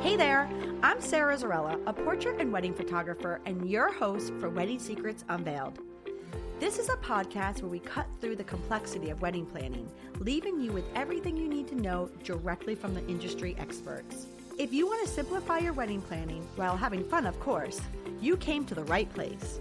Hey there, I'm Sara Zarrella, a portrait and wedding photographer and your host for Wedding Secrets Unveiled. This is a podcast where we cut through the complexity of wedding planning, leaving you with everything you need to know directly from the industry experts. If you want to simplify your wedding planning while having fun, of course, you came to the right place.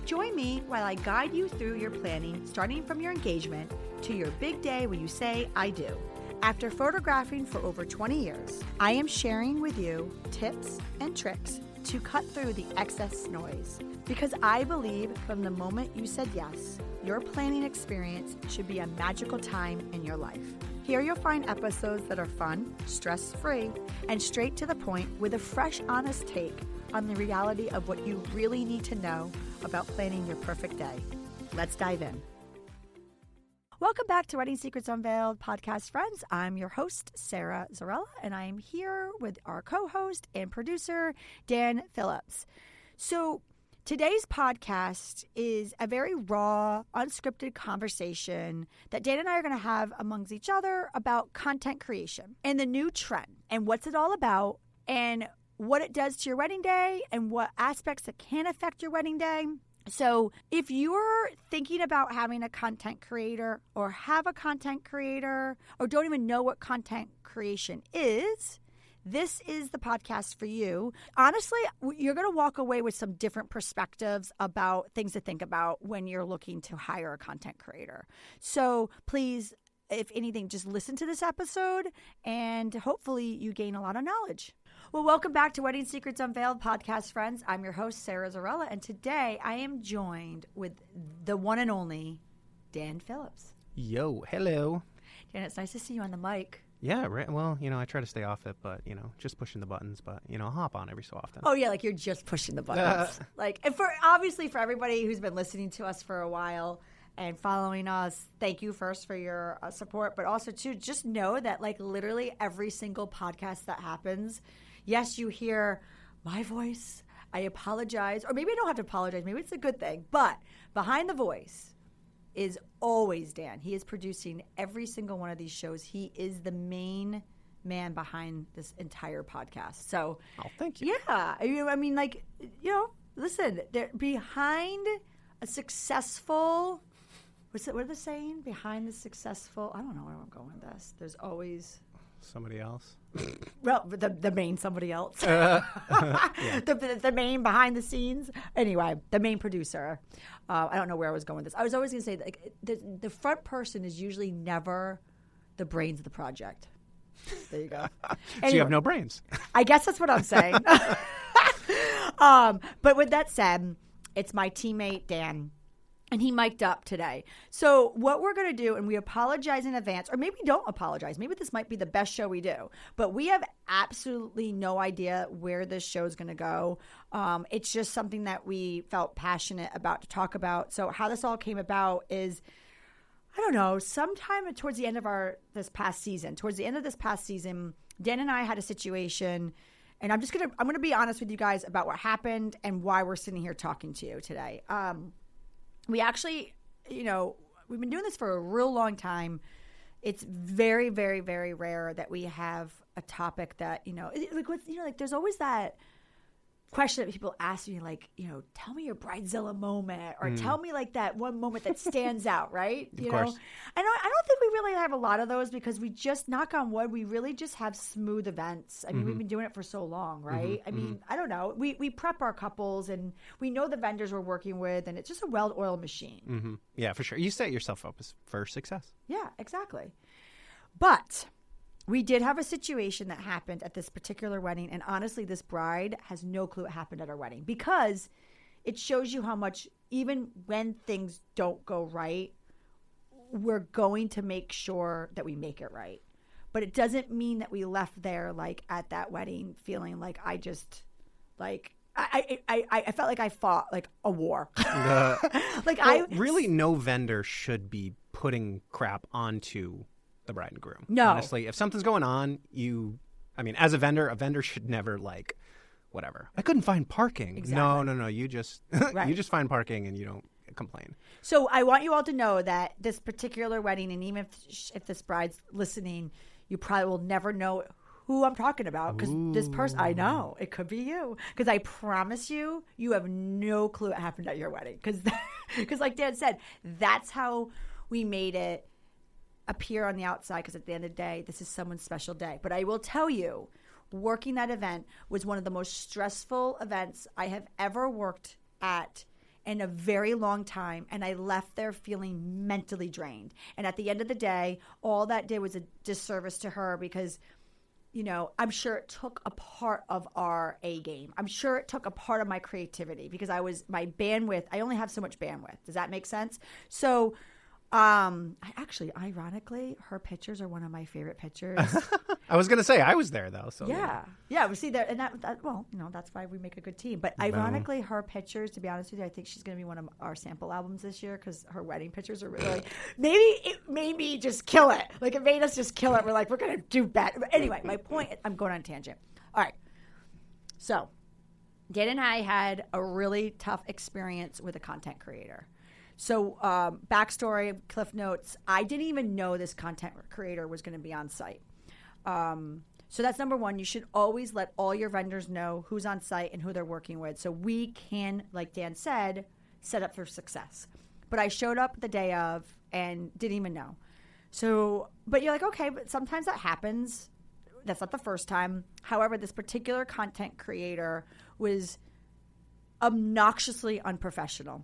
Join me while I guide you through your planning, starting from your engagement to your big day when you say, I do. After photographing for over 20 years, I am sharing with you tips and tricks to cut through the excess noise. Because I believe from the moment you said yes, your planning experience should be a magical time in your life. Here you'll find episodes that are fun, stress-free, and straight to the point with a fresh, honest take on the reality of what you really need to know about planning your perfect day. Let's dive in. Welcome back to Wedding Secrets Unveiled podcast, friends. I'm your host, Sara Zarrella, and I am here with our co-host and producer, Dan Phillips. So today's podcast is a very raw, unscripted conversation that Dan and I are going to have amongst each other about content creation and the new trend and what's it all about and what it does to your wedding day and what aspects that can affect your wedding day. So if you're thinking about having a content creator or have a content creator or don't even know what content creation is, this is the podcast for you. Honestly, you're going to walk away with some different perspectives about things to think about when you're looking to hire a content creator. So please, if anything, just listen to this episode and hopefully you gain a lot of knowledge. Well, welcome back to Wedding Secrets Unveiled podcast, friends. I'm your host, Sara Zarrella, and today I am joined with the one and only Dan Phillips. Yo, hello. Dan, it's nice to see you on the mic. Yeah, right. Well, I try to stay off it, but, just pushing the buttons, but, I'll hop on every so often. Oh, yeah, like you're just pushing the buttons. And obviously for everybody who's been listening to us for a while and following us, thank you first for your support, but also, too, just know that, literally every single podcast that happens, yes, you hear my voice. I apologize. Or maybe I don't have to apologize. Maybe it's a good thing. But behind the voice is always Dan. He is producing every single one of these shows. He is the main man behind this entire podcast. So, thank you. Yeah. Listen, behind a successful, what are they saying? Behind the successful, I don't know where I'm going with this. There's always somebody else. Well, the main somebody else. Yeah. The main behind the scenes. Anyway, the main producer. I don't know where I was going with this. I was always going to say the front person is usually never the brains of the project. There you go. So you have no brains. I guess that's what I'm saying. But with that said, it's my teammate, Dan. And he mic'd up today. So what we're going to do, and we apologize in advance, or maybe don't apologize. Maybe this might be the best show we do. But we have absolutely no idea where this show is going to go. It's just something that we felt passionate about to talk about. So how this all came about is, I don't know, sometime towards the end of this past season, Dan and I had a situation, and I'm going to be honest with you guys about what happened and why we're sitting here talking to you today. We actually, we've been doing this for a real long time. It's very, very, very rare that we have a topic that, there's always that question that people ask me, tell me your bridezilla moment, or tell me that one moment that stands out, right? Of course. I don't think we really have a lot of those because we just, knock on wood, we really just have smooth events. I mean, we've been doing it for so long, right? I don't know. We prep our couples and we know the vendors we're working with, and it's just a well-oiled machine. Mm-hmm. Yeah, for sure. You set yourself up for success. Yeah, exactly. But we did have a situation that happened at this particular wedding, and honestly, this bride has no clue what happened at our wedding because it shows you how much, even when things don't go right, we're going to make sure that we make it right. But it doesn't mean that we left there, at that wedding, feeling like I just, I felt like I fought, a war. Really, no vendor should be putting crap onto the bride and groom. No. Honestly, if something's going on, as a vendor should never whatever. I couldn't find parking. Exactly. No. You just Right. you just find parking and you don't complain. So I want you all to know that this particular wedding, and even if this bride's listening, you probably will never know who I'm talking about because this person, I know it could be you because I promise you, you have no clue what happened at your wedding because like Dan said, that's how we made it appear on the outside because at the end of the day, this is someone's special day. But I will tell you, working that event was one of the most stressful events I have ever worked at in a very long time, and I left there feeling mentally drained. And at the end of the day, all that did was a disservice to her because, you know, I'm sure it took a part of our A game. I'm sure it took a part of my creativity because my bandwidth, I only have so much bandwidth. Does that make sense? So ironically, her pictures are one of my favorite pictures. I was going to say I was there though. So yeah. We see there, and that well, you know, that's why we make a good team. But ironically, her pictures, to be honest with you, I think she's going to be one of our sample albums this year because her wedding pictures are really. Maybe it made me just kill it. Like it made us just kill it. We're like, we're going to do better. But anyway, my point. I'm going on a tangent. All right. So, Dan and I had a really tough experience with a content creator. So backstory, Cliff Notes, I didn't even know this content creator was going to be on site. So that's number one. You should always let all your vendors know who's on site and who they're working with so we can, like Dan said, set up for success. But I showed up the day of and didn't even know. So, but you're like, okay, but sometimes that happens. That's not the first time. However, this particular content creator was obnoxiously unprofessional.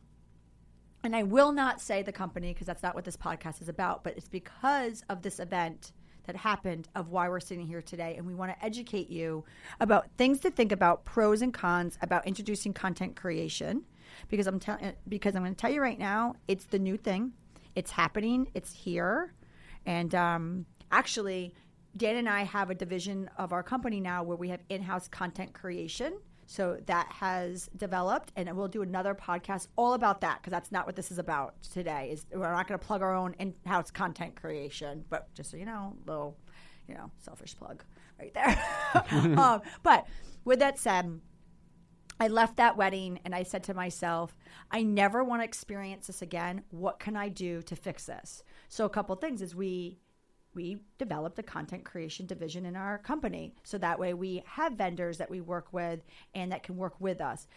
And I will not say the company because that's not what this podcast is about, but it's because of this event that happened of why we're sitting here today. And we want to educate you about things to think about, pros and cons about introducing content creation. Because I'm going to tell you right now, it's the new thing. It's happening. It's here. And actually, Dan and I have a division of our company now where we have in-house content creation. So that has developed, and we'll do another podcast all about that because that's not what this is about today. We're not going to plug our own in-house content creation, but just so you know, little, you know, selfish plug right there. But with that said, I left that wedding and I said to myself, I never want to experience this again. What can I do to fix this? So a couple things is we developed a content creation division in our company. So that way we have vendors that we work with and that can work with us.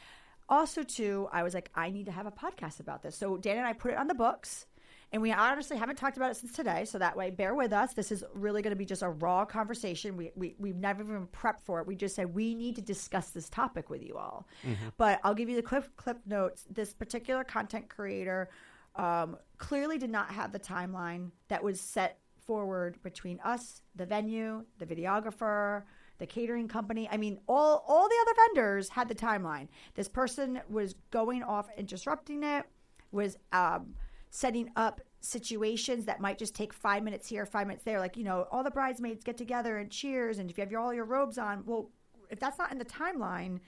Also, too, I was like, I need to have a podcast about this. So Dan and I put it on the books. And we honestly haven't talked about it since today. So that way, bear with us. This is really going to be just a raw conversation. We've never even prepped for it. We just said we need to discuss this topic with you all. Mm-hmm. But I'll give you the clip notes. This particular content creator clearly did not have the timeline that was set forward between us, the venue, the videographer, the catering company. I mean, all the other vendors had the timeline. This person was going off and disrupting it, was setting up situations that might just take 5 minutes here, 5 minutes there. Like, you know, all the bridesmaids get together and cheers. And if you have all your robes on, well, if that's not in the timeline,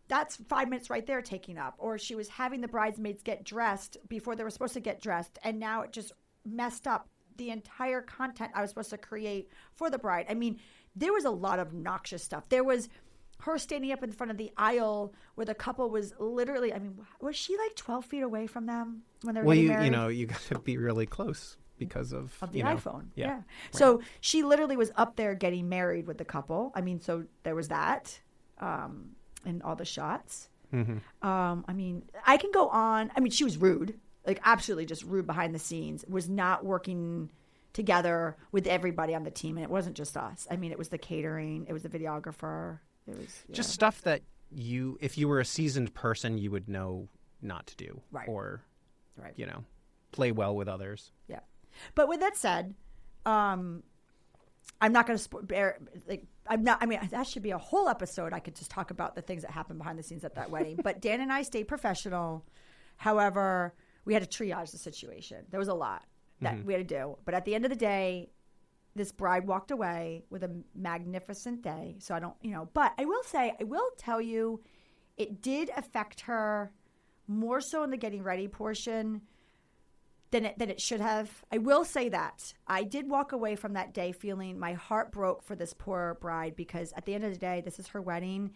that's 5 minutes right there taking up. Or she was having the bridesmaids get dressed before they were supposed to get dressed. And now it just messed up the entire content I was supposed to create for the bride. I mean, there was a lot of noxious stuff. There was her standing up in front of the aisle where the couple was literally, I mean, was she like 12 feet away from them when they were getting married? Well, you got to be really close because of the iPhone. Yeah. Right. So she literally was up there getting married with the couple. I mean, so there was that and all the shots. Mm-hmm. I mean, I can go on. I mean, she was rude. Like absolutely just rude behind the scenes, was not working together with everybody on the team. And it wasn't just us. I mean, it was the catering. It was the videographer. It was just stuff that if you were a seasoned person, you would know not to do. Right. Or, you know, play well with others. Yeah. But with that said, I'm not going to that should be a whole episode. I could just talk about the things that happened behind the scenes at that wedding. But Dan and I stayed professional. However, we had to triage the situation. There was a lot that we had to do. But at the end of the day, this bride walked away with a magnificent day. So I don't, you know, but I will tell you, it did affect her more so in the getting ready portion than it should have. I will say that. I did walk away from that day feeling my heart broke for this poor bride because at the end of the day, this is her wedding.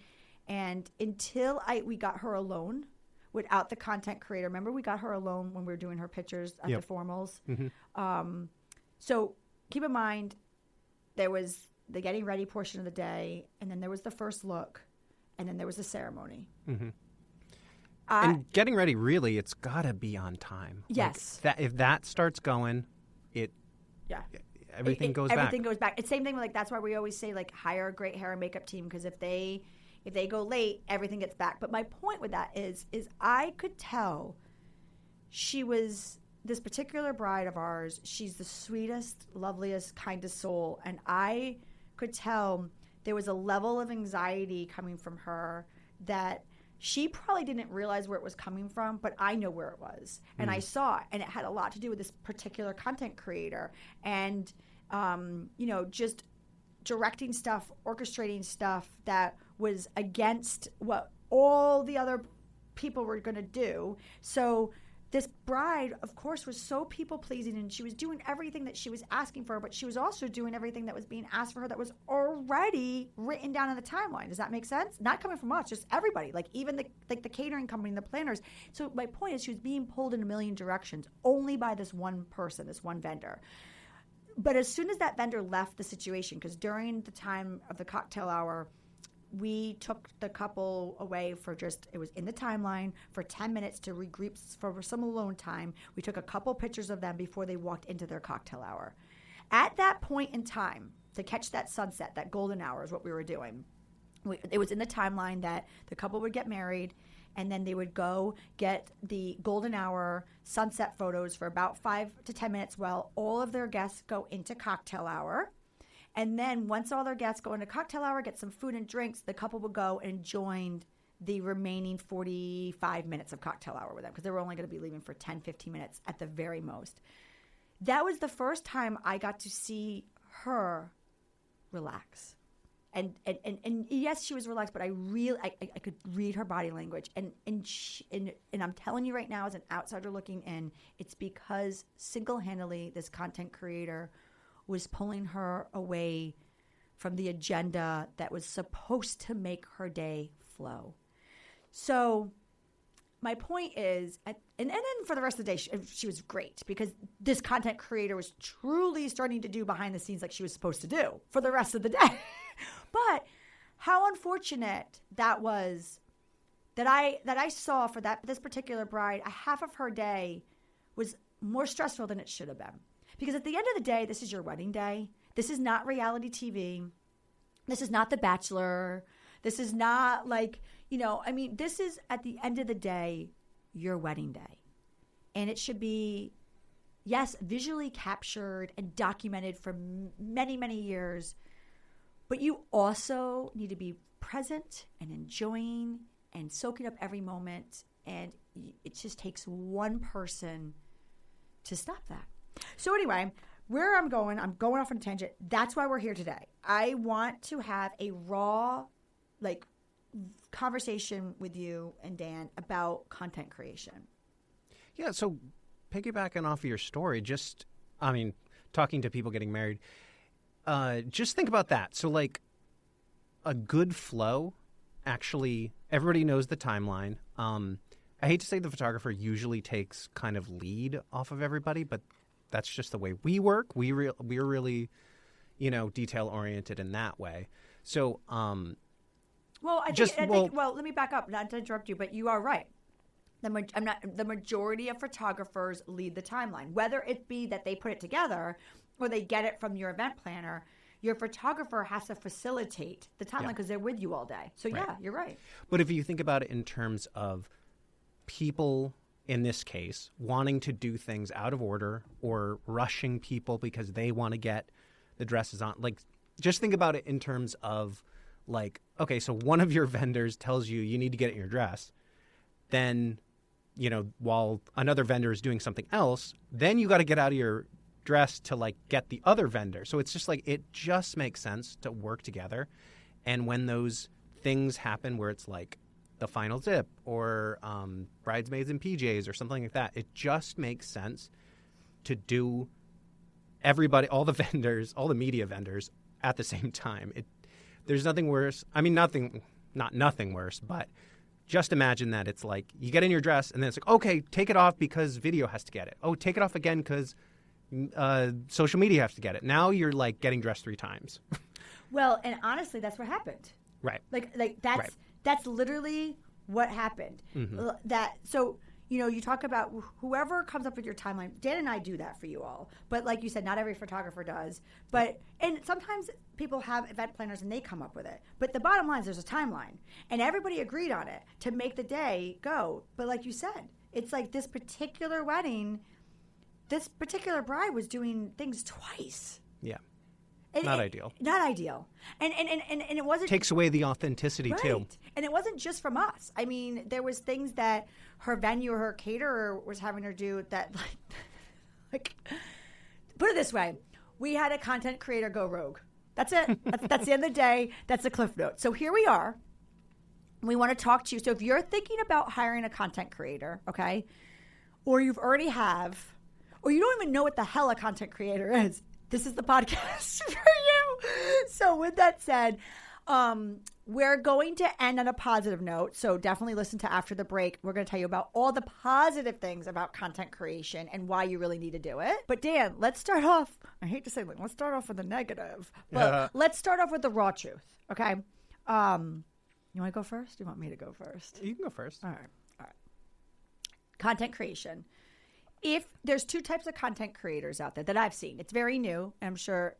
And until we got her alone, without the content creator. Remember, we got her alone when we were doing her pictures at the formals. Mm-hmm. So keep in mind, there was the getting ready portion of the day, and then there was the first look, and then there was the ceremony. Mm-hmm. And getting ready, really, it's got to be on time. Yes. Like if that starts going, everything goes back. Everything goes back. It's the same thing. Like that's why we always say like hire a great hair and makeup team, because if they go late, everything gets back. But my point with that is I could tell she was this particular bride of ours. She's the sweetest, loveliest, kindest soul, and I could tell there was a level of anxiety coming from her that she probably didn't realize where it was coming from, but I know where it was. And I saw it, and it had a lot to do with this particular content creator. And, just directing stuff, orchestrating stuff that was against what all the other people were going to do. So this bride, of course, was so people-pleasing, and she was doing everything that she was asking for, but she was also doing everything that was being asked for her that was already written down in the timeline. Does that make sense? Not coming from us, just everybody, like even the catering company and the planners. So my point is she was being pulled in a million directions only by this one person, this one vendor. But as soon as that vendor left the situation, because during the time of the cocktail hour, we took the couple away for it was in the timeline for 10 minutes to regroup for some alone time. We took a couple pictures of them before they walked into their cocktail hour. At that point in time, to catch that sunset, that golden hour is what we were doing. It was in the timeline that the couple would get married, and then they would go get the golden hour sunset photos for about 5 to 10 minutes while all of their guests go into cocktail hour. And then once all their guests go into cocktail hour, get some food and drinks, the couple would go and join the remaining 45 minutes of cocktail hour with them, because they were only going to be leaving for 10, 15 minutes at the very most. That was the first time I got to see her relax. And yes, she was relaxed, but I could read her body language. And I'm telling you right now, as an outsider looking in, it's because single-handedly this content creator was pulling her away from the agenda that was supposed to make her day flow. So my point is, and then for the rest of the day, she was great, because this content creator was truly starting to do behind the scenes like she was supposed to do for the rest of the day. But how unfortunate that was that I saw for this particular bride, a half of her day was more stressful than it should have been. Because at the end of the day, this is your wedding day. This is not reality TV. This is not The Bachelor. This is not this is at the end of the day, your wedding day. And it should be, yes, visually captured and documented for many, many years. But you also need to be present and enjoying and soaking up every moment. And it just takes one person to stop that. So anyway, where I'm going off on a tangent. That's why we're here today. I want to have a raw, conversation with you and Dan about content creation. Yeah, so piggybacking off of your story, talking to people getting married, just think about that. So, a good flow, actually, everybody knows the timeline. I hate to say the photographer usually takes kind of lead off of everybody, but that's just the way we work. We're really, detail oriented in that way. So, let me back up, not to interrupt you, but you are right. The majority of photographers lead the timeline, whether it be that they put it together or they get it from your event planner. Your photographer has to facilitate the timeline because they're with you all day. So right. Yeah, you're right. But if you think about it in terms of people, in this case, wanting to do things out of order or rushing people because they want to get the dresses on. Just think about it in terms of, okay, so one of your vendors tells you need to get it in your dress. Then, while another vendor is doing something else, then you got to get out of your dress to, get the other vendor. So it's just it just makes sense to work together. And when those things happen where it's the final zip or bridesmaids in PJs or something like that, it just makes sense to do everybody, all the vendors, all the media vendors at the same time. There's nothing worse. I mean, not nothing worse, but just imagine that it's you get in your dress and then it's okay, take it off because video has to get it. Oh, take it off again because social media has to get it. Now you're getting dressed 3 times. Well, and honestly, that's what happened. Right. Like that's literally what happened. So, you talk about whoever comes up with your timeline. Dan and I do that for you all. But like you said, not every photographer does. And sometimes people have event planners and they come up with it. But the bottom line is there's a timeline. And everybody agreed on it to make the day go. But like you said, it's like this particular wedding, this particular bride was doing things twice. Yeah. Not ideal. Not ideal. And it wasn't... Takes away the authenticity, too. And it wasn't just from us. I mean, there was things that her venue or her caterer was having her do that, like put it this way. We had a content creator go rogue. That's it. That's the end of the day. That's the cliff note. So here we are. We want to talk to you. So if you're thinking about hiring a content creator, okay, or you've already have, or you don't even know what the hell a content creator is, this is the podcast for you. So with that said, we're going to end on a positive note. So definitely listen to after the break. We're going to tell you about all the positive things about content creation and why you really need to do it. But Dan, let's start off. I hate to say, let's start off with the negative, but let's start off with the raw truth. Okay. You want to go first? You want me to go first? You can go first. All right. Content creation. If there's two types of content creators out there that I've seen, it's very new. And I'm sure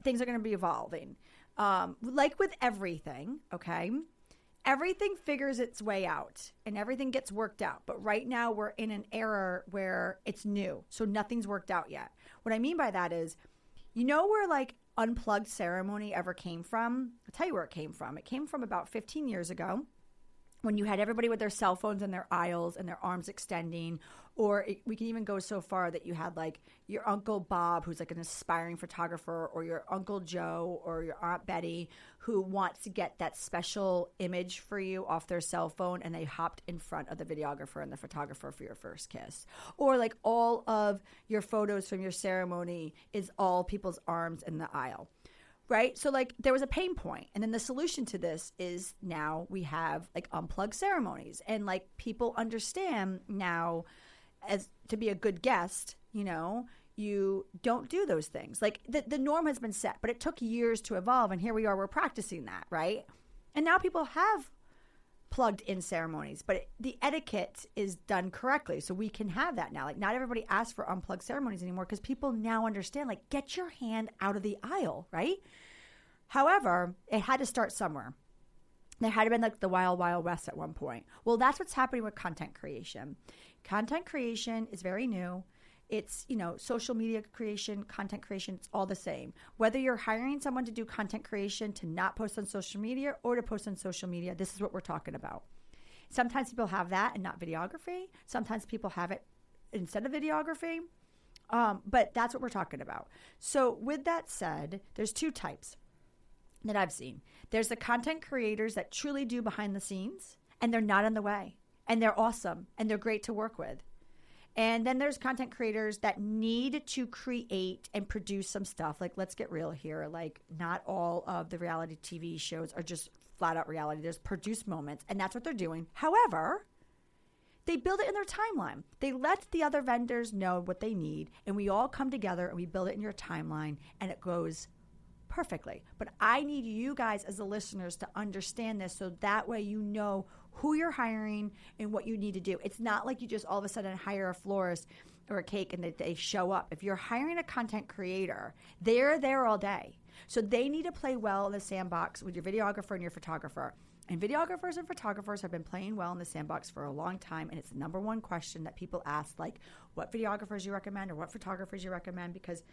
things are going to be evolving. Like with everything, okay, everything figures its way out and everything gets worked out. But right now we're in an era where it's new. So nothing's worked out yet. What I mean by that is, where like unplugged ceremony ever came from? I'll tell you where it came from. It came from about 15 years ago, when you had everybody with their cell phones in their aisles and their arms extending, or we can even go so far that you had like your Uncle Bob, who's like an aspiring photographer, or your Uncle Joe or your Aunt Betty, who wants to get that special image for you off their cell phone, and they hopped in front of the videographer and the photographer for your first kiss. Or like all of your photos from your ceremony is all people's arms in the aisle. Right? So like there was a pain point. And then the solution to this is now we have like unplugged ceremonies. And like people understand now, as to be a good guest, you don't do those things. Like the norm has been set, but it took years to evolve. And here we are, we're practicing that, right? And now people have plugged in ceremonies, but the etiquette is done correctly. So we can have that now. Like not everybody asks for unplugged ceremonies anymore because people now understand, like, get your hand out of the aisle, right? However, it had to start somewhere. There had to been like the wild, wild west at one point. Well, that's what's happening with content creation. Content creation is very new. It's, social media creation, content creation, it's all the same. Whether you're hiring someone to do content creation to not post on social media or to post on social media, this is what we're talking about. Sometimes people have that and not videography. Sometimes people have it instead of videography. But that's what we're talking about. So with that said, there's two types that I've seen. There's the content creators that truly do behind the scenes, and they're not in the way, and they're awesome, and they're great to work with. And then there's content creators that need to create and produce some stuff. Like, let's get real here. Like, not all of the reality TV shows are just flat out reality. There's produced moments, and that's what they're doing. However, they build it in their timeline. They let the other vendors know what they need, and we all come together and we build it in your timeline, and it goes perfectly. But I need you guys as the listeners to understand this, so that way you know who you're hiring and what you need to do. It's not like you just all of a sudden hire a florist or a cake and they show up. If you're hiring a content creator, they're there all day. So they need to play well in the sandbox with your videographer and your photographer. And videographers and photographers have been playing well in the sandbox for a long time, and it's the number one question that people ask, like, what videographers you recommend or what photographers you recommend, because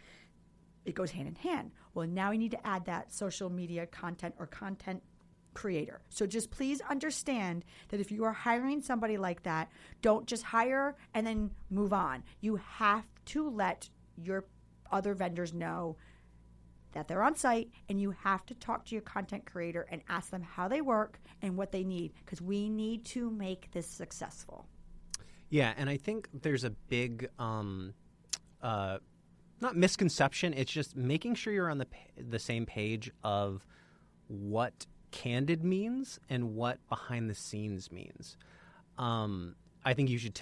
it goes hand in hand. Well, now we need to add that social media content or content creator. So just please understand that if you are hiring somebody like that, don't just hire and then move on. You have to let your other vendors know that they're on site, and you have to talk to your content creator and ask them how they work and what they need, because we need to make this successful. Yeah, and I think there's a big not misconception, it's just making sure you're on the same page of what candid means and what behind the scenes means. I think you should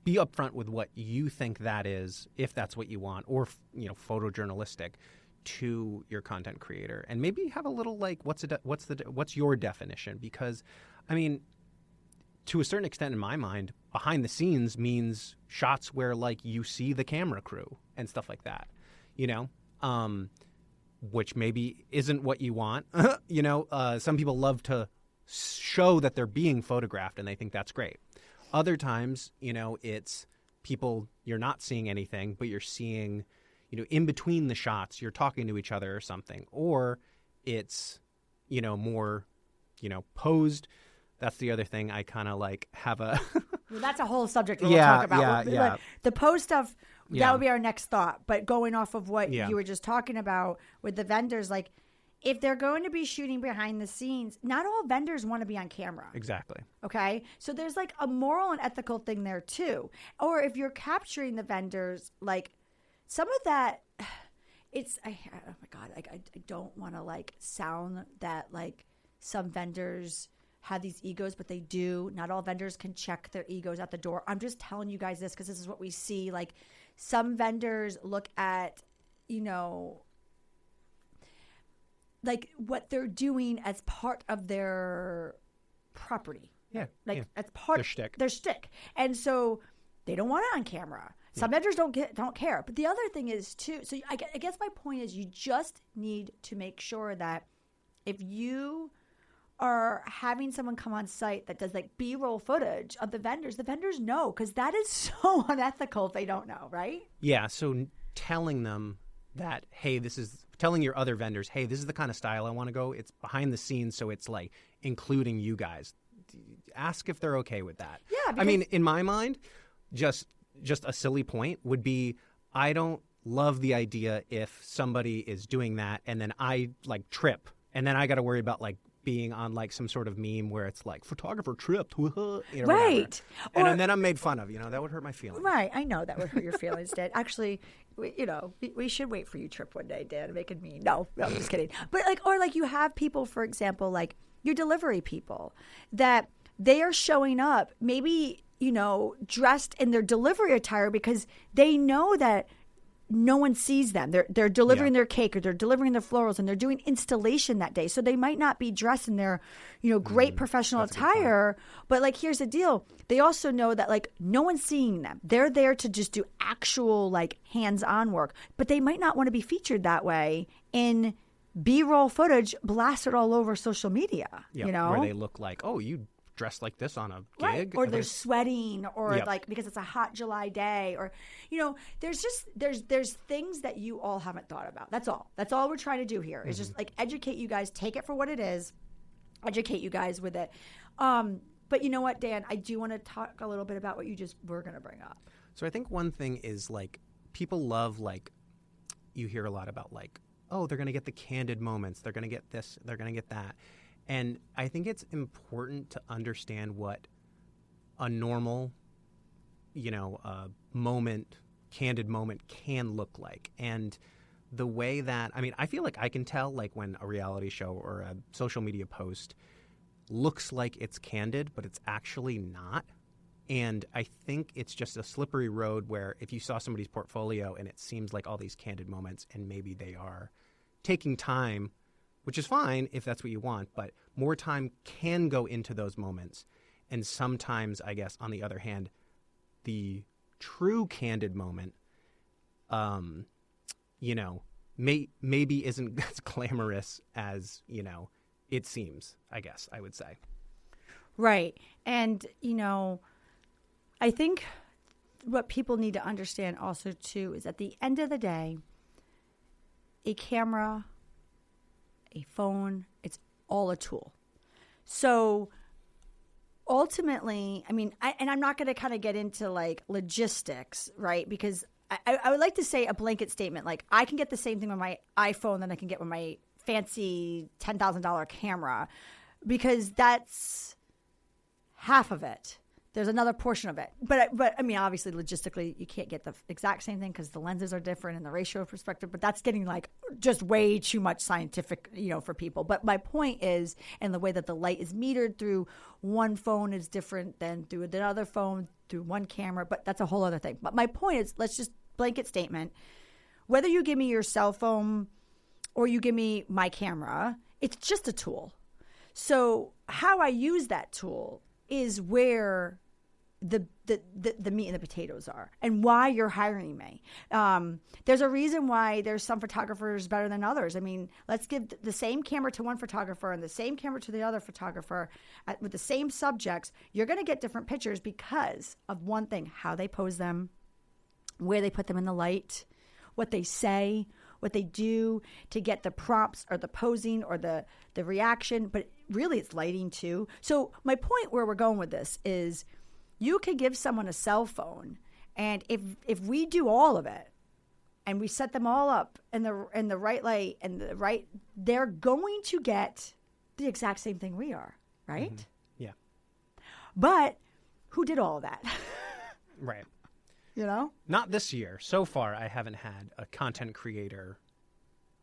be upfront with what you think that is, if that's what you want, or photojournalistic. to your content creator, and maybe have a little like, what's your definition? Because, I mean, to a certain extent, in my mind, behind the scenes means shots where like you see the camera crew and stuff like that, you know, which maybe isn't what you want. You know, some people love to show that they're being photographed, and they think that's great. Other times, you know, it's people, you're not seeing anything, but you're seeing, you know, in between the shots, you're talking to each other or something. Or it's, you know, more, you know, posed. That's the other thing. I kind of like have a... Well, that's a whole subject we'll talk about. Yeah. The post stuff, that would be our next thought. But going off of what you were just talking about with the vendors, like, if they're going to be shooting behind the scenes, not all vendors want to be on camera. Exactly. Okay? So there's like a moral and ethical thing there too. Or if you're capturing the vendors, like some of that, it's, oh my God, like I don't want to like sound that like some vendors have these egos, but they do. Not all vendors can check their egos at the door. I'm just telling you guys this because this is what we see. Like some vendors look at, you know, like what they're doing as part of their property. Yeah. Like as part their shtick. Their shtick. And so they don't want it on camera. Some vendors don't care. But the other thing is too, so I guess my point is you just need to make sure that if you are having someone come on site that does like B-roll footage of the vendors know, because that is so unethical if they don't know, right? Yeah. So telling them that, hey, telling your other vendors, hey, this is the kind of style I want to go. It's behind the scenes, so it's like including you guys. Ask if they're okay with that. Yeah. I mean, in my mind, just a silly point would be, I don't love the idea if somebody is doing that and then I like trip and then I got to worry about like being on like some sort of meme where it's like photographer tripped, you know, right? And then I'm made fun of. You know, that would hurt my feelings. Right, I know that would hurt your feelings, Dan. Actually, we should wait for you trip one day, Dan, and make it mean. No, I'm just kidding. But like, or like you have people, for example, like your delivery people, that they are showing up, maybe, you know, dressed in their delivery attire because they know that no one sees them. They're delivering their cake or they're delivering their florals and they're doing installation that day. So they might not be dressed in their, you know, great professional attire. But like, here's the deal. They also know that like no one's seeing them. They're there to just do actual like hands-on work. But they might not want to be featured that way in B-roll footage blasted all over social media. You know, where they look like, oh, you dressed like this on a gig, right? Or they're sweating, or like because it's a hot July day, or you know, there's things that you all haven't thought about. That's all we're trying to do here is just like educate you guys, take it for what it is, educate you guys with it. But you know what, Dan, I do want to talk a little bit about what you just were going to bring up. So I think one thing is like people love, like you hear a lot about like, oh, they're going to get the candid moments, they're going to get this, they're going to get that. And I think it's important to understand what a normal, you know, candid moment can look like. And the way that, I mean, I feel like I can tell like when a reality show or a social media post looks like it's candid, but it's actually not. And I think it's just a slippery road where if you saw somebody's portfolio and it seems like all these candid moments and maybe they are taking time, which is fine if that's what you want, but more time can go into those moments. And sometimes, I guess, on the other hand, the true candid moment, you know, maybe isn't as glamorous as, you know, it seems, I guess I would say. Right. And, you know, I think what people need to understand also, too, is at the end of the day, a camera, a phone, it's all a tool. So ultimately, I mean, I'm not going to kind of get into like logistics, right? Because I would like to say a blanket statement, like I can get the same thing with my iPhone that I can get with my fancy $10,000 camera, because that's half of it. There's another portion of it. But I mean, obviously, logistically, you can't get the exact same thing because the lenses are different and the ratio of perspective. But that's getting like just way too much scientific, you know, for people. But my point is, and the way that the light is metered through one phone is different than through another phone, through one camera. But that's a whole other thing. But my point is, let's just blanket statement. Whether you give me your cell phone or you give me my camera. It's just a tool. So how I use that tool is where the meat and the potatoes are, and why you're hiring me. There's a reason why there's some photographers better than others. I mean, let's give the same camera to one photographer and the same camera to the other photographer with the same subjects. You're going to get different pictures because of one thing: how they pose them, where they put them in the light, what they say, what they do to get the prompts or the posing or the reaction. But really, it's lighting too. So my point where we're going with this is, you could give someone a cell phone, and if we do all of it, and we set them all up in the right light and the right, they're going to get the exact same thing we are, right? Mm-hmm. Yeah. But who did all of that? Right. You know? Not this year. So far, I haven't had a content creator.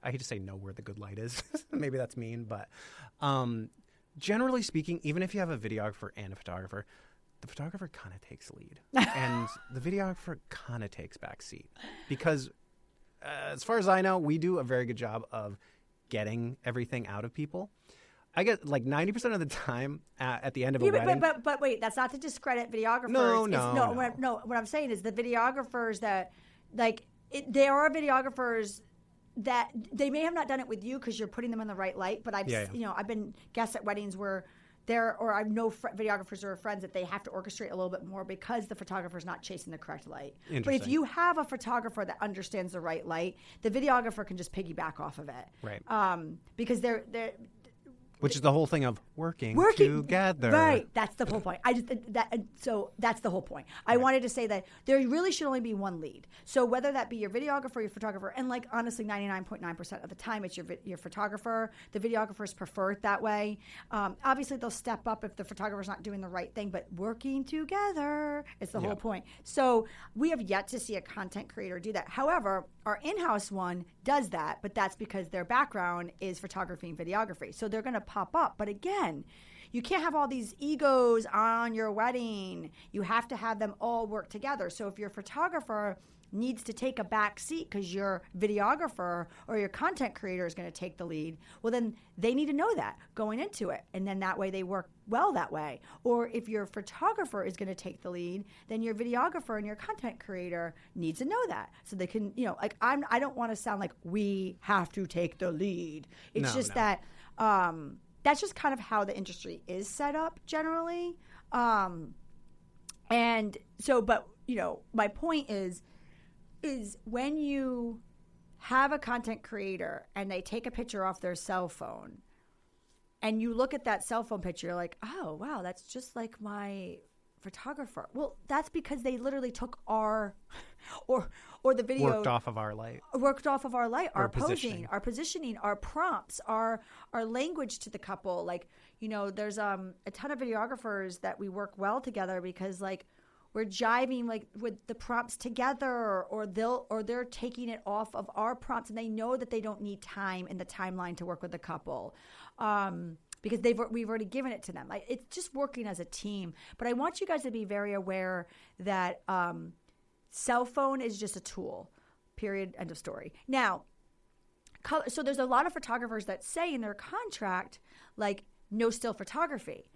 I hate to say know where the good light is. Maybe that's mean, but generally speaking, even if you have a videographer and a photographer, the photographer kind of takes lead and the videographer kind of takes back seat because as far as I know, we do a very good job of getting everything out of people. I get like 90% of the time at the end of a wedding. But wait, that's not to discredit videographers. No. What I'm saying is the videographers that, there are videographers that they may have not done it with you because you're putting them in the right light. But I've been guests at weddings where I know videographers or friends that they have to orchestrate a little bit more because the photographer's not chasing the correct light. But if you have a photographer that understands the right light, the videographer can just piggyback off of it. Right. Because they're which is the whole thing of working together. Right. That's the whole point. So that's the whole point. I wanted to say that there really should only be one lead. So whether that be your videographer or your photographer, and honestly, 99.9% of the time it's your photographer. The videographers prefer it that way. Obviously, they'll step up if the photographer's not doing the right thing, but working together is the whole point. So we have yet to see a content creator do that. However, our in-house one does that, but that's because their background is photography and videography. So they're going to pop up. But again, you can't have all these egos on your wedding. You have to have them all work together. So if your photographer needs to take a back seat because your videographer or your content creator is going to take the lead, well, then they need to know that going into it. And then that way they work well that way. Or if your photographer is going to take the lead, then your videographer and your content creator needs to know that. So they can, I don't want to sound like we have to take the lead. It's that that's just kind of how the industry is set up generally. And so, but, my point is when you have a content creator and they take a picture off their cell phone and you look at that cell phone picture, you're like, oh, wow, that's just like my photographer. Well, that's because they literally took our or the video worked off of our light, our posing, our positioning, our prompts, our language to the couple. There's a ton of videographers that we work well together because we're jiving with the prompts together, or they're taking it off of our prompts, and they know that they don't need time in the timeline to work with the couple. Because we've already given it to them. It's just working as a team. But I want you guys to be very aware that cell phone is just a tool, period, end of story. Now, so there's a lot of photographers that say in their contract, no still photography.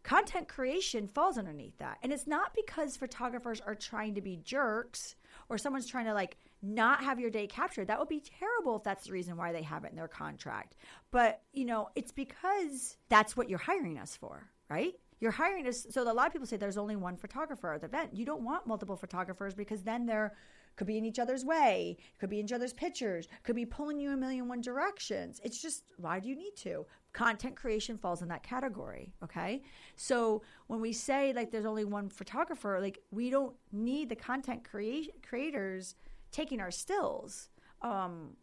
Content creation falls underneath that. And it's not because photographers are trying to be jerks or someone's trying to not have your day captured. That would be terrible if that's the reason why they have it in their contract. But, it's because that's what you're hiring us for, right? You're hiring us. So a lot of people say there's only one photographer at the event. You don't want multiple photographers because then they're could be in each other's way, could be in each other's pictures, could be pulling you a million and one directions. It's just, why do you need to? Content creation falls in that category, okay? So when we say there's only one photographer, we don't need the content creators taking our stills and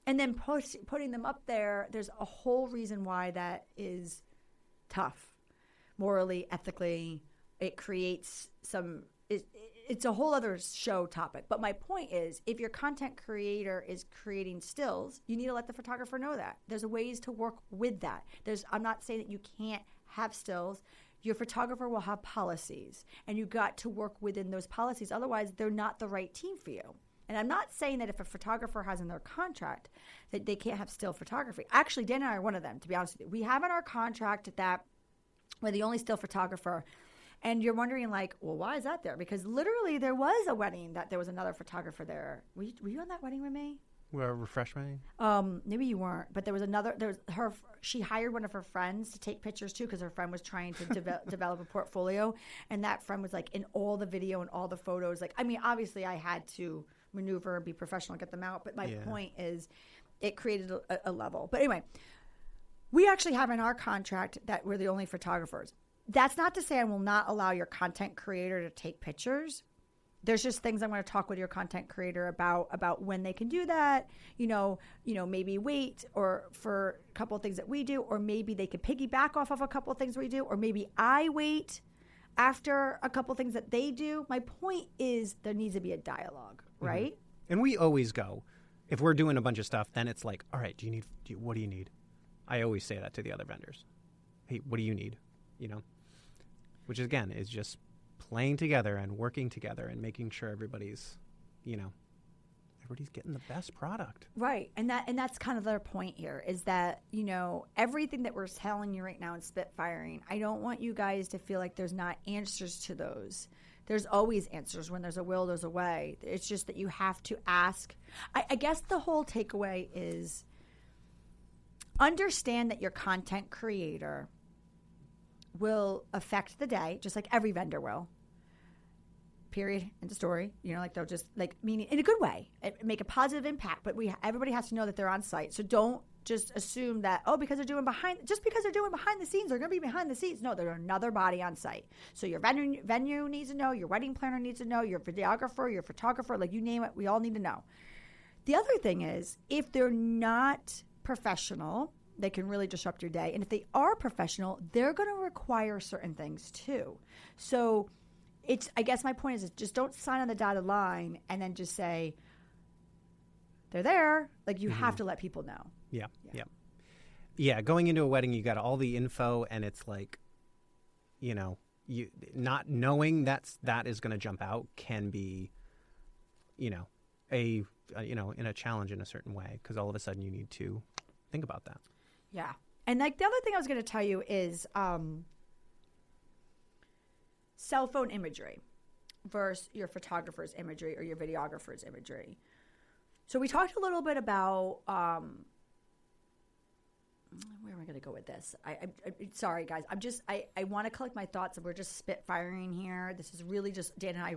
then putting them up there. There's a whole reason why that is tough, morally, ethically. It creates it's a whole other show topic. But my point is, if your content creator is creating stills, you need to let the photographer know that. There's ways to work with that. I'm not saying that you can't have stills. Your photographer will have policies, and you got to work within those policies. Otherwise, they're not the right team for you. And I'm not saying that if a photographer has in their contract that they can't have still photography. Actually, Dan and I are one of them, to be honest with you. We have in our contract that we're the only still photographer. And you're wondering, like, well, why is that there? Because literally there was a wedding that there was another photographer there. Were you on that wedding with me? Refresh me. Maybe you weren't, but she hired one of her friends to take pictures too, because her friend was trying to develop a portfolio, and that friend was like in all the video and all the photos. Like, I mean, obviously I had to maneuver and be professional and get them out, but my point is it created a level. But anyway, we actually have in our contract that we're the only photographers. That's not to say I will not allow your content creator to take pictures. There's just things I'm going to talk with your content creator about when they can do that, maybe wait or for a couple of things that we do, or maybe they could piggyback off of a couple of things we do, or maybe I wait after a couple of things that they do. My point is there needs to be a dialogue, right? Mm-hmm. And we always go, if we're doing a bunch of stuff, then it's like, all right, what do you need? I always say that to the other vendors. Hey, what do you need? Which again is just playing together and working together and making sure everybody's getting the best product. Right. And that's kind of their point here is that, everything that we're telling you right now in spitfiring, I don't want you guys to feel like there's not answers to those. There's always answers. When there's a will, there's a way. It's just that you have to ask. I guess the whole takeaway is understand that your content creator will affect the day, just like every vendor will. Period. End of story. They'll just meaning in a good way, make a positive impact. But everybody has to know that they're on site. So don't just assume that because they're doing behind the scenes, they're going to be behind the scenes. No, they're another body on site. So your venue needs to know, your wedding planner needs to know, your videographer, your photographer, you name it, we all need to know. The other thing is, if they're not professional, they can really disrupt your day. And if they are professional, they're going to require certain things too. So I guess my point is just don't sign on the dotted line and then just say they're there. You have to let people know. Yeah. Going into a wedding, you got all the info, and it's you not knowing that is going to jump out can be, in a challenge in a certain way, because all of a sudden you need to think about that. Yeah. And the other thing I was going to tell you is cell phone imagery versus your photographer's imagery or your videographer's imagery. So we talked a little bit about where am I going to go with this? I'm sorry, guys. I want to collect my thoughts, and we're just spitfiring here. This is really just Dan and I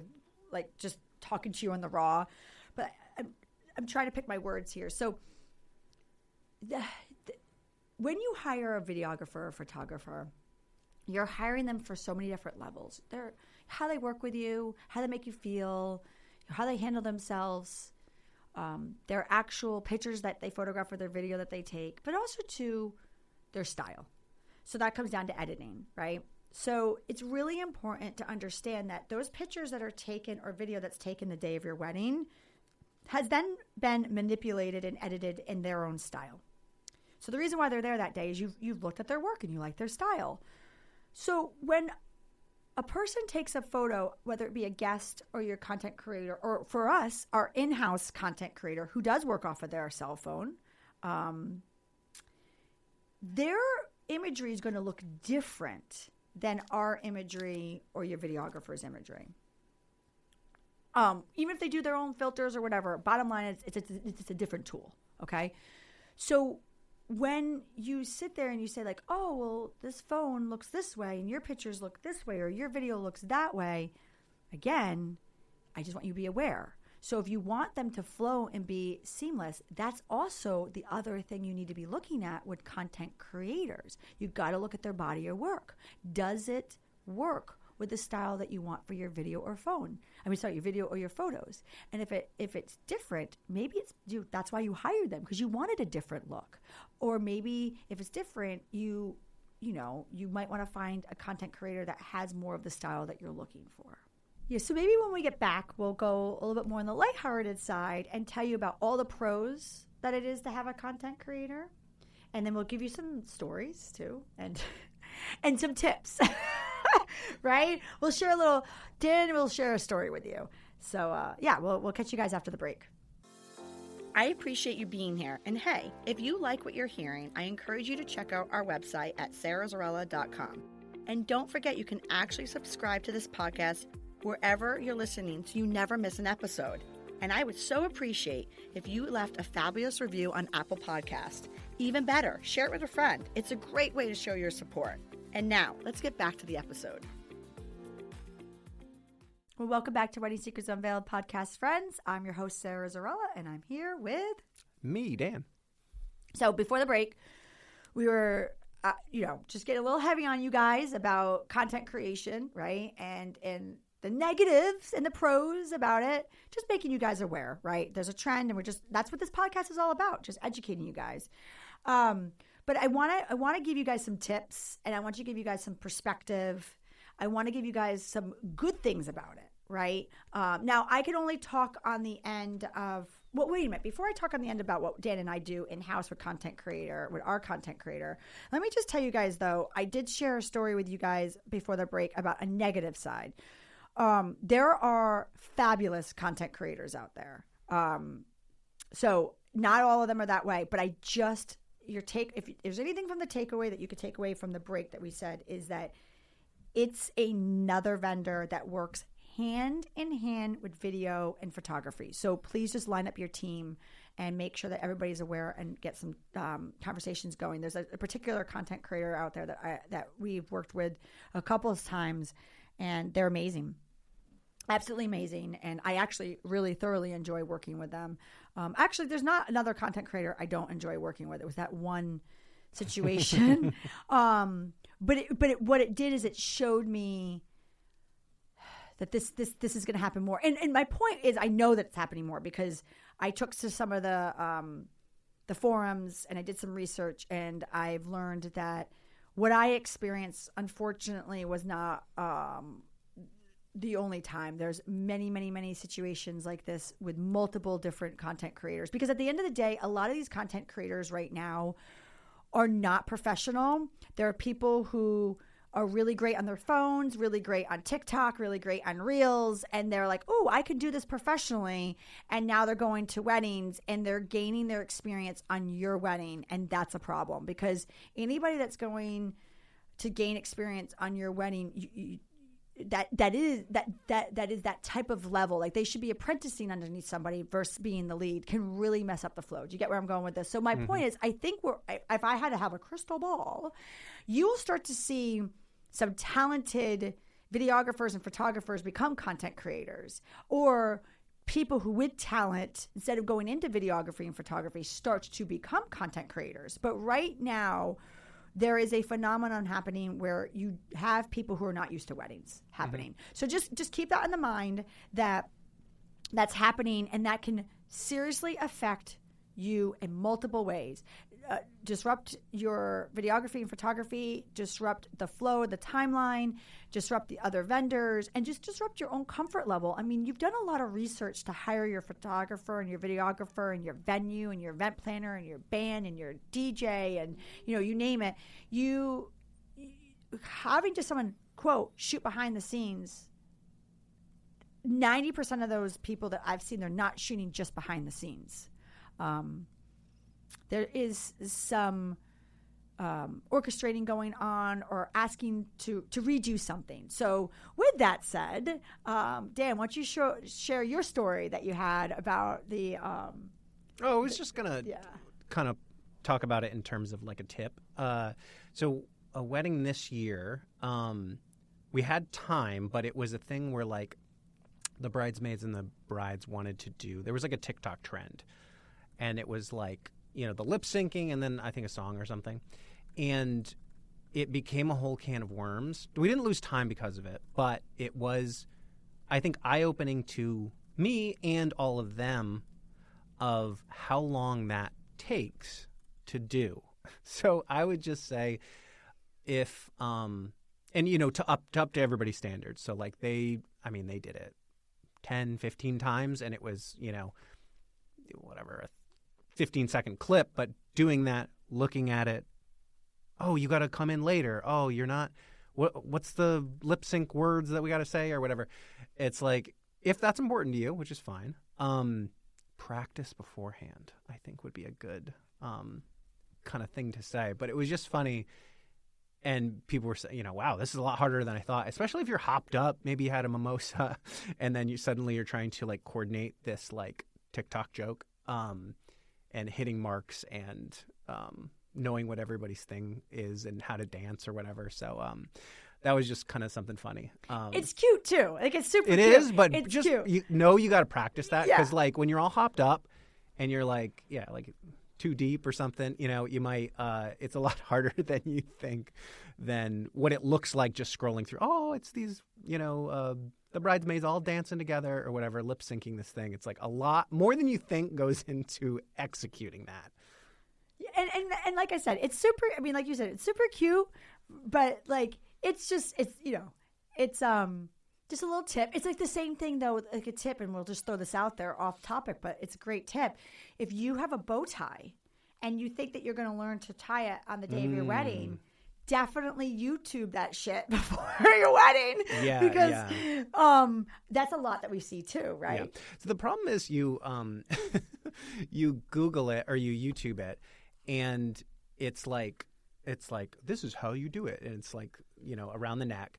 just talking to you on the raw, but I'm trying to pick my words here. So when you hire a videographer or photographer, you're hiring them for so many different levels. They're how they work with you, how they make you feel, how they handle themselves, their actual pictures that they photograph or their video that they take, but also to their style. So that comes down to editing, right? So it's really important to understand that those pictures that are taken or video that's taken the day of your wedding has then been manipulated and edited in their own style. So the reason why they're there that day is you've looked at their work and you like their style. So when a person takes a photo, whether it be a guest or your content creator, or for us, our in-house content creator who does work off of their cell phone, their imagery is going to look different than our imagery or your videographer's imagery. Even if they do their own filters or whatever, bottom line is it's a different tool, okay? So when you sit there and you say oh, well, this phone looks this way and your pictures look this way or your video looks that way, again, I just want you to be aware. So if you want them to flow and be seamless, that's also the other thing you need to be looking at with content creators. You've got to look at their body of work. Does it work with the style that you want for your video or your video or your photos? And if it's different, maybe that's why you hired them, because you wanted a different look. Or maybe if it's different, you might want to find a content creator that has more of the style that you're looking for. Yeah, so maybe when we get back, we'll go a little bit more on the lighthearted side and tell you about all the pros that it is to have a content creator. And then we'll give you some stories too and some tips. Right? Dan will share a story with you. So, we'll catch you guys after the break. I appreciate you being here. And hey, if you like what you're hearing, I encourage you to check out our website at sarazarrella.com. And don't forget, you can actually subscribe to this podcast wherever you're listening so you never miss an episode. And I would so appreciate if you left a fabulous review on Apple Podcast. Even better, share it with a friend. It's a great way to show your support. And now, let's get back to the episode. Well, welcome back to Wedding Secrets Unveiled podcast, friends. I'm your host, Sara Zarrella, and I'm here with... Me, Dan. So before the break, we were, just getting a little heavy on you guys about content creation, right? And the negatives and the pros about it, just making you guys aware, right? There's a trend, and that's what this podcast is all about, just educating you guys. But I want to give you guys some tips, and I want to give you guys some perspective. I want to give you guys some good things about it, right? Now, I can only talk on the end of, well, wait a minute. Before I talk on the end about what Dan and I do in-house with our content creator, let me just tell you guys, though, I did share a story with you guys before the break about a negative side. There are fabulous content creators out there. So not all of them are that way, but if there's anything from the takeaway that you could take away from the break that we said is that it's another vendor that works hand in hand with video and photography. So please just line up your team and make sure that everybody's aware and get some conversations going. There's a particular content creator out there that we've worked with a couple of times, and they're amazing. Absolutely amazing. And I actually really thoroughly enjoy working with them. Actually, there's not another content creator I don't enjoy working with. It was that one situation. What it did is it showed me that this is going to happen more. And my point is, I know that it's happening more because I took to some of the forums and I did some research, and I've learned that what I experienced, unfortunately, was not the only time. There's many, many, many situations like this with multiple different content creators. Because at the end of the day, a lot of these content creators right now are not professional. There are people who are really great on their phones, really great on TikTok, really great on Reels, and they're like, oh, I can do this professionally. And now they're going to weddings and they're gaining their experience on your wedding. And that's a problem, because anybody that's going to gain experience on your wedding, that is that type of level. Like, they should be apprenticing underneath somebody versus being the lead, can really mess up the flow. Do you get where I'm going with this? So my point is, I think if I had to have a crystal ball, you will start to see some talented videographers and photographers become content creators, or people who with talent, instead of going into videography and photography, start to become content creators. But right now, there is a phenomenon happening where you have people who are not used to weddings happening. So just keep that in the mind, that that's happening, and that can seriously affect you in multiple ways. Disrupt your videography and photography, disrupt the flow, the timeline, disrupt the other vendors, and just disrupt your own comfort level. I mean, you've done a lot of research to hire your photographer and your videographer and your venue and your event planner and your band and your DJ and, you name it. You having just someone, quote, shoot behind the scenes. 90% of those people that I've seen, they're not shooting just behind the scenes. There is some orchestrating going on, or asking to redo something. So with that said, Dan, why don't you share your story that you had about the... I was just going to kind of talk about it in terms of like a tip. So a wedding this year, we had time, but it was a thing where like the bridesmaids and the brides wanted to do... There was like a TikTok trend. And it was like, the lip syncing and then I think a song or something. And it became a whole can of worms. We didn't lose time because of it, but it was, I think, eye-opening to me and all of them of how long that takes to do. So I would just say if, to up to everybody's standards. So like they did it 10, 15 times, and it was, whatever, a 15-second clip, but doing that, looking at it, oh, you got to come in later. Oh, you're not. What's the lip sync words that we got to say or whatever? It's like if that's important to you, which is fine, practice beforehand, I think would be a good kind of thing to say. But it was just funny. And people were saying, wow, this is a lot harder than I thought, especially if you're hopped up, maybe you had a mimosa, and then you're trying to like coordinate this like TikTok joke, and hitting marks and knowing what everybody's thing is and how to dance or whatever. So that was just kind of something funny. It's cute too. Like it's super cute. It is, but it's just, cute. you got to practice that because like when you're all hopped up and you're like, like too deep or something, you might, it's a lot harder than you think than what it looks like just scrolling through. Oh, it's these, the bridesmaids all dancing together or whatever, lip syncing this thing. It's like a lot more than you think goes into executing that. And like I said, it's super, I mean, like you said, it's super cute, but like, it's just a little tip. It's like the same thing though, like a tip, and we'll just throw this out there off topic, but it's a great tip. If you have a bow tie and you think that you're going to learn to tie it on the day of your wedding, definitely YouTube that shit before your wedding. Yeah. Because that's a lot that we see too, right? Yeah. So the problem is you Google it or you YouTube it, and it's like this is how you do it, and it's like around the neck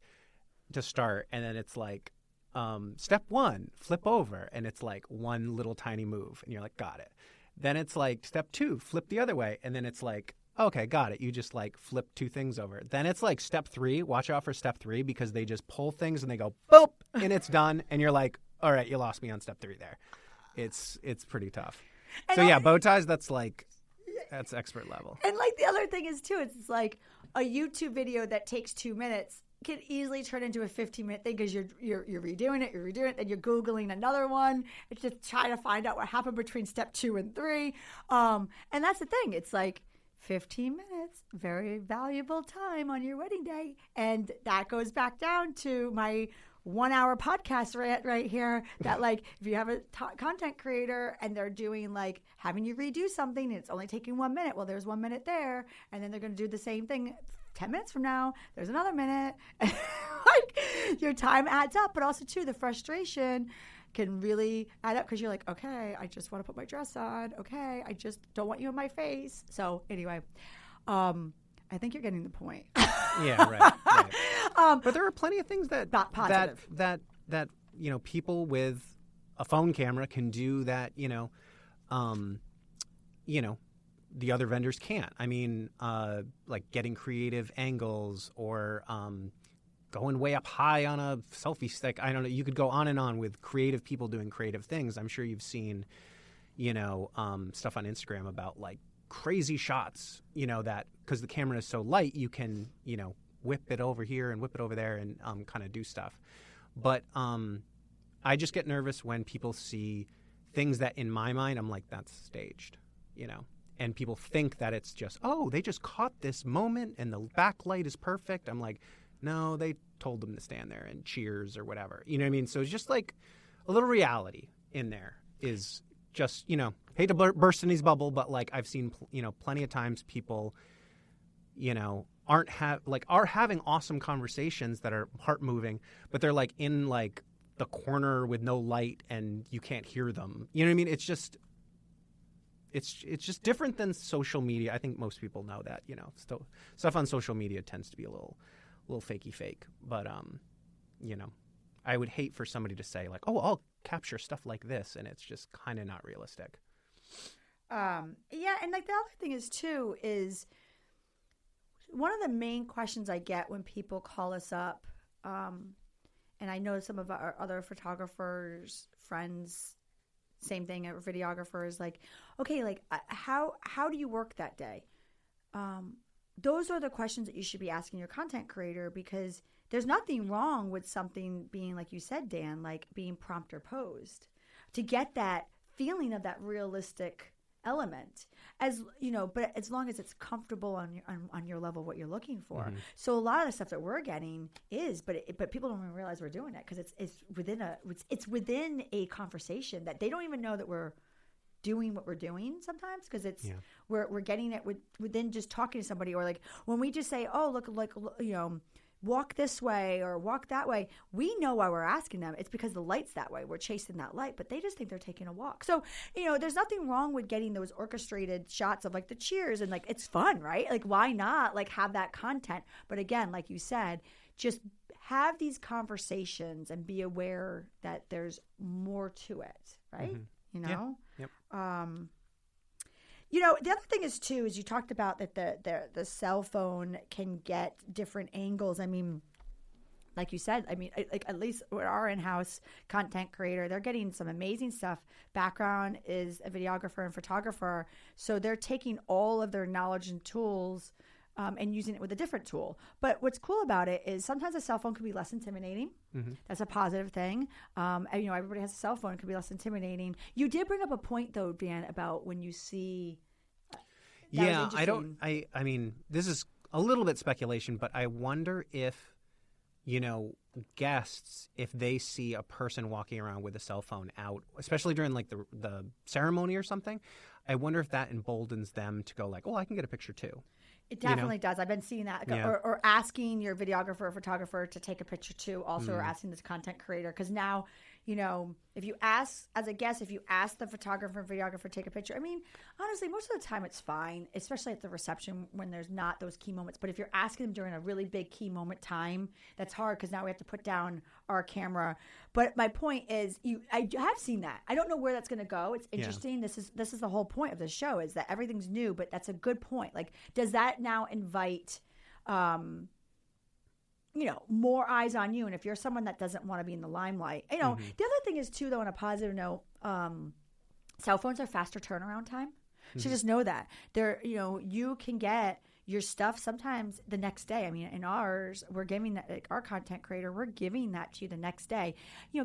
to start, and then it's like step 1, flip over, and it's like one little tiny move, and you're like, got it. Then it's like step 2, flip the other way, and then it's like, okay, got it. You just like flip 2 things over. Then it's like step 3, watch out for step 3 because they just pull things and they go boop and it's done, and you're like, all right, you lost me on step 3 there. It's pretty tough. And so bow ties, that's expert level. And like the other thing is too, it's like a YouTube video that takes 2 minutes can easily turn into a 15-minute thing because you're redoing it, then you're Googling another one. It's just trying to find out what happened between step 2 and 3. And that's the thing. It's like 15 minutes, very valuable time on your wedding day. And that goes back down to my 1-hour podcast rant right here that like if you have a content creator and they're doing like having you redo something and it's only taking 1 minute, well, there's 1 minute there, and then they're going to do the same thing 10 minutes from now, there's another minute. Like your time adds up, but also too the frustration can really add up because you're like, okay, I just want to put my dress on. Okay, I just don't want you in my face. So anyway, I think you're getting the point. Yeah, right. But there are plenty of things that not positive. that people with a phone camera can do that the other vendors can't. I mean, like getting creative angles or going way up high on a selfie stick. I don't know. You could go on and on with creative people doing creative things. I'm sure you've seen, stuff on Instagram about like crazy shots, that because the camera is so light, you can, whip it over here and whip it over there and kind of do stuff. But I just get nervous when people see things that in my mind, I'm like, that's staged, and people think that it's just, oh, they just caught this moment and the backlight is perfect. I'm like, no, they told them to stand there and cheers or whatever. You know what I mean? So it's just like a little reality in there is just, hate to burst anybody's bubble, but like I've seen, plenty of times people, are having awesome conversations that are heart moving, but they're like in like the corner with no light and you can't hear them. You know what I mean? It's just different than social media. I think most people know that, stuff on social media tends to be a little fakey fake. But, I would hate for somebody to say like, oh, I'll capture stuff like this. And it's just kind of not realistic. Yeah. And like the other thing is too, is one of the main questions I get when people call us up, and I know some of our other photographers, friends, same thing, or videographers, like, okay, like how do you work that day? Those are the questions that you should be asking your content creator, because there's nothing wrong with something being, like you said, Dan, like being prompt or posed to get that feeling of that realistic element, but as long as it's comfortable on your level, what you're looking for. Mm-hmm. So a lot of the stuff that we're getting is, but people don't even realize we're doing it because it's within a conversation that they don't even know that we're doing what we're doing sometimes, because we're getting it within just talking to somebody, or like when we just say, oh, look, like, walk this way or walk that way. We know why we're asking them. It's because the light's that way. We're chasing that light, but they just think they're taking a walk. So, there's nothing wrong with getting those orchestrated shots of like the cheers and like, it's fun, right? Like, why not like have that content? But again, like you said, just have these conversations and be aware that there's more to it, right? Mm-hmm. Yep. The other thing is too, is you talked about that the cell phone can get different angles. I mean, like you said, like at least with our in-house content creator, they're getting some amazing stuff. Background is a videographer and photographer. So they're taking all of their knowledge and tools and using it with a different tool. But what's cool about it is sometimes a cell phone can be less intimidating. Mm-hmm. That's a positive thing. Everybody has a cell phone. It can be less intimidating. You did bring up a point, though, Dan, about when you see... I mean, this is a little bit speculation, but I wonder if, guests, if they see a person walking around with a cell phone out, especially during like the ceremony or something, I wonder if that emboldens them to go like, oh, I can get a picture too. It definitely does. I've been seeing that. Yeah. Or asking your videographer or photographer to take a picture too, also, or asking this content creator. Because now, if you ask, as a guest, if you ask the photographer and videographer to take a picture, I mean, honestly, most of the time it's fine, especially at the reception when there's not those key moments. But if you're asking them during a really big key moment time, that's hard because now we have to put down our camera. But my point is, I have seen that. I don't know where that's going to go. It's interesting. Yeah. This is the whole point of the show, is that everything's new, but that's a good point. Like, does that now invite more eyes on you? And if you're someone that doesn't want to be in the limelight, the other thing is too, though, on a positive note, cell phones are faster turnaround time. So just know that you can get your stuff sometimes the next day. I mean, in ours, we're giving that, like our content creator, we're giving that to you the next day.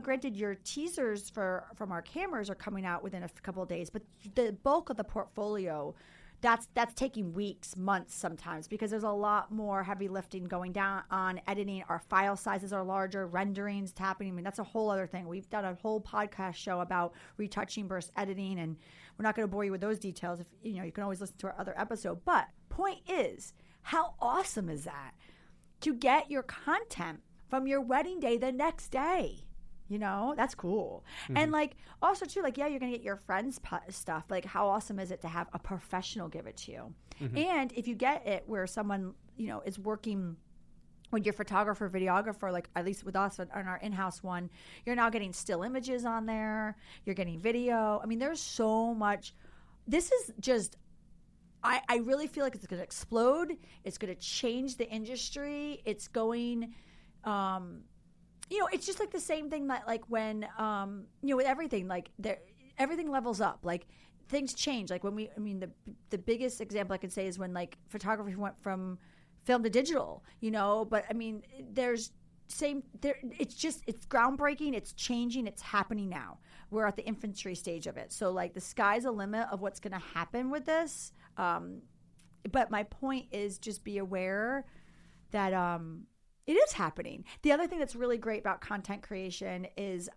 Granted, your teasers from our cameras are coming out within a couple of days, but the bulk of the portfolio, that's taking weeks, months sometimes, because there's a lot more heavy lifting going down on editing. Our file sizes are larger, rendering's happening. I mean, that's a whole other thing. We've done a whole podcast show about retouching versus editing, and we're not going to bore you with those details. If you can always listen to our other episode. But point is, how awesome is that to get your content from your wedding day the next day? That's cool. Mm-hmm. And like also too, like, you're going to get your friends' stuff. Like, how awesome is it to have a professional give it to you? Mm-hmm. And if you get it where someone, is working with your photographer, videographer, like at least with us on our in-house one, you're now getting still images on there. You're getting video. I mean, there's so much. This is just, I really feel like it's going to explode. It's going to change the industry. It's going, it's just like the same thing that like when, with everything, like everything levels up, like things change. Like when the biggest example I can say is when like photography went from film to digital, but I mean, it's groundbreaking. It's changing. It's happening now. We're at the infancy stage of it. So like the sky's the limit of what's going to happen with this. But my point is just be aware that, it is happening. The other thing that's really great about content creation is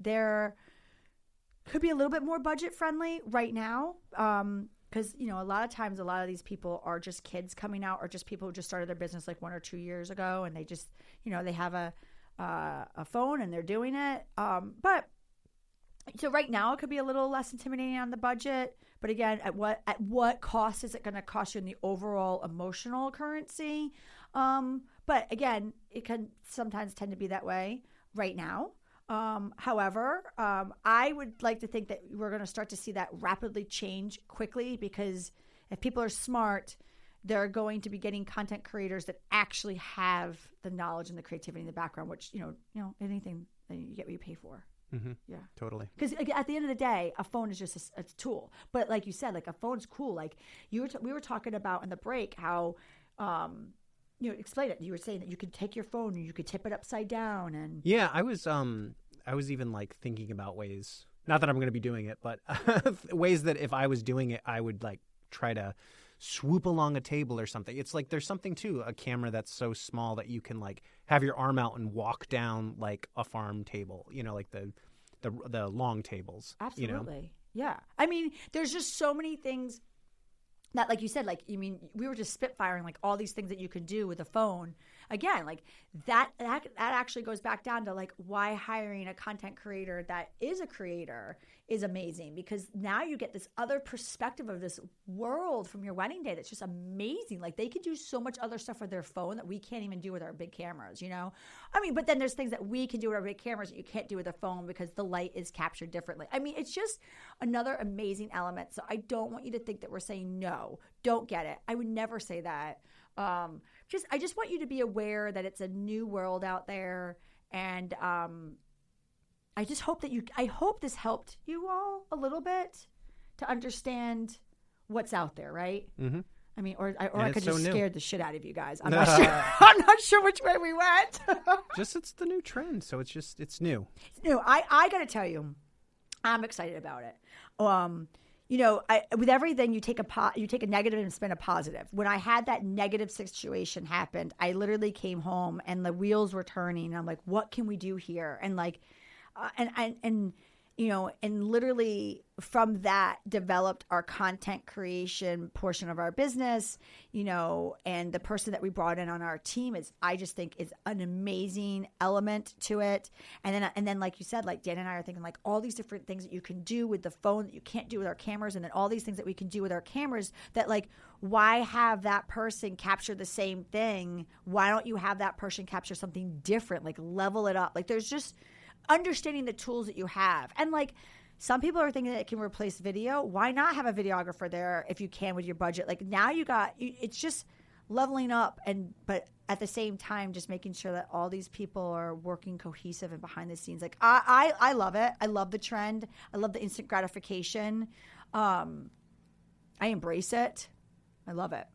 there could be a little bit more budget friendly right now, because a lot of times a lot of these people are just kids coming out, or just people who just started their business like 1 or 2 years ago, and they just they have a phone and they're doing it. But so right now it could be a little less intimidating on the budget. But again, at what cost is it going to cost you in the overall emotional currency? But again, it can sometimes tend to be that way right now. However, I would like to think that we're going to start to see that rapidly change quickly, because if people are smart, they're going to be getting content creators that actually have the knowledge and the creativity in the background, which, anything, you get what you pay for. Mm-hmm. Yeah, totally. Because at the end of the day, a phone is just a tool. But like you said, like a phone's cool. Like we were talking about in the break how, explain it. You were saying that you could take your phone and you could tip it upside down, and yeah, I was even like thinking about ways. Not that I'm going to be doing it, but ways that if I was doing it, I would like try to swoop along a table or something. It's like there's something to a camera that's so small that you can like have your arm out and walk down like a farm table, like the long tables. Absolutely. Yeah. I mean, there's just so many things that, like you said, like, you mean, we were just spitfiring like all these things that you can do with a phone. Again, like that actually goes back down to like why hiring a content creator that is a creator is amazing, because now you get this other perspective of this world from your wedding day that's just amazing. Like they could do so much other stuff with their phone that we can't even do with our big cameras, you know? I mean, but then there's things that we can do with our big cameras that you can't do with a phone because the light is captured differently. I mean, it's just another amazing element. So I don't want you to think that we're saying no, don't get it. I would never say that. I just want you to be aware that it's a new world out there, and I just hope that I hope this helped you all a little bit to understand what's out there, right? Mm-hmm. I mean, or I could just scared the shit out of you guys. I'm not sure. I'm not sure which way we went. It's the new trend, so it's new. It's new. I got to tell you, I'm excited about it. You know, with everything, you take a negative and spin a positive. When I had that negative situation happen, I literally came home and the wheels were turning. And I'm like, what can we do here? And like, and you know, and literally from that developed our content creation portion of our business, you know, and the person that we brought in on our team I just think is an amazing element to it. And then like you said, like Dan and I are thinking like all these different things that you can do with the phone that you can't do with our cameras. And then all these things that we can do with our cameras that like, why have that person capture the same thing? Why don't you have that person capture something different? Like level it up. Like there's just understanding the tools that you have. And like some people are thinking that it can replace video. Why not have a videographer there if you can with your budget? Like now it's just leveling up, but at the same time just making sure that all these people are working cohesive and behind the scenes. Like I love it. I love the trend. I love the instant gratification. I embrace it. I love it.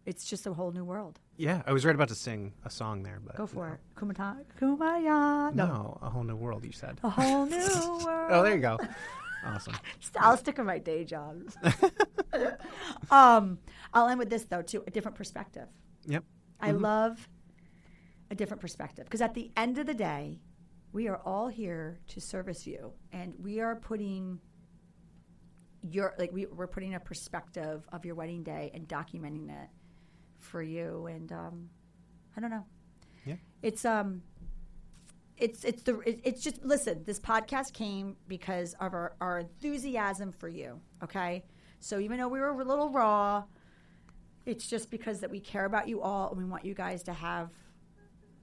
It's just a whole new world. Yeah, I was right about to sing a song there, but go for it. Kumbaya. No, a whole new world. You said a whole new world. Oh, there you go. Awesome. I'll stick with my day job. I'll end with this though too. A different perspective. Yep. I love a different perspective because at the end of the day, we are all here to service you, and we are putting we're putting a perspective of your wedding day and documenting it for you. And I don't know. Yeah. It's just, listen, this podcast came because of our enthusiasm for you. Okay. So even though we were a little raw, it's just because that we care about you all and we want you guys to have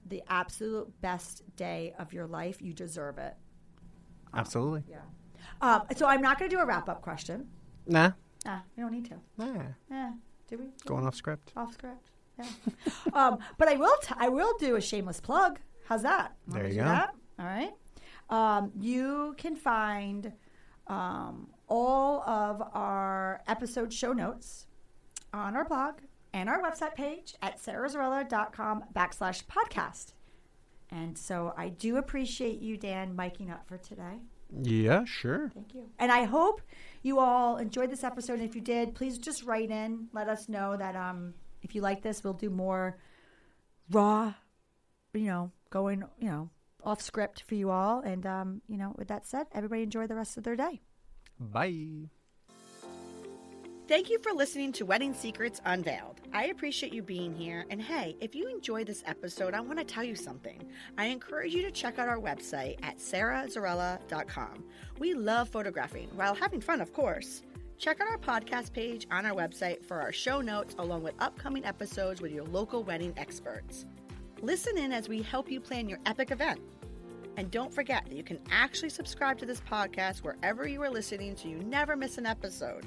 the absolute best day of your life. You deserve it. Absolutely. Yeah. So I'm not going to do a wrap-up question. Nah. We don't need to. Nah. Do we? Going off script. Off script. Yeah. But I will do a shameless plug. How's that? There you go. That? All right. You can find all of our episode show notes on our blog and our website page at sarazarrella.com/podcast. And so I do appreciate you, Dan, miking up for today. Yeah, sure. Thank you. And I hope you all enjoyed this episode. And if you did, please just write in. Let us know that if you like this, we'll do more raw, going, off script for you all. And, with that said, everybody enjoy the rest of their day. Bye. Thank you for listening to Wedding Secrets Unveiled. I appreciate you being here. And hey, if you enjoyed this episode, I want to tell you something. I encourage you to check out our website at sarazarrella.com. We love photographing while having fun, of course. Check out our podcast page on our website for our show notes along with upcoming episodes with your local wedding experts. Listen in as we help you plan your epic event. And don't forget that you can actually subscribe to this podcast wherever you are listening so you never miss an episode.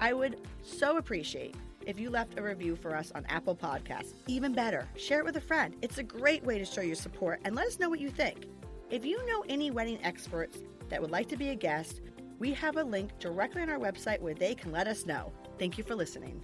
I would so appreciate if you left a review for us on Apple Podcasts. Even better, share it with a friend. It's a great way to show your support and let us know what you think. If you know any wedding experts that would like to be a guest, we have a link directly on our website where they can let us know. Thank you for listening.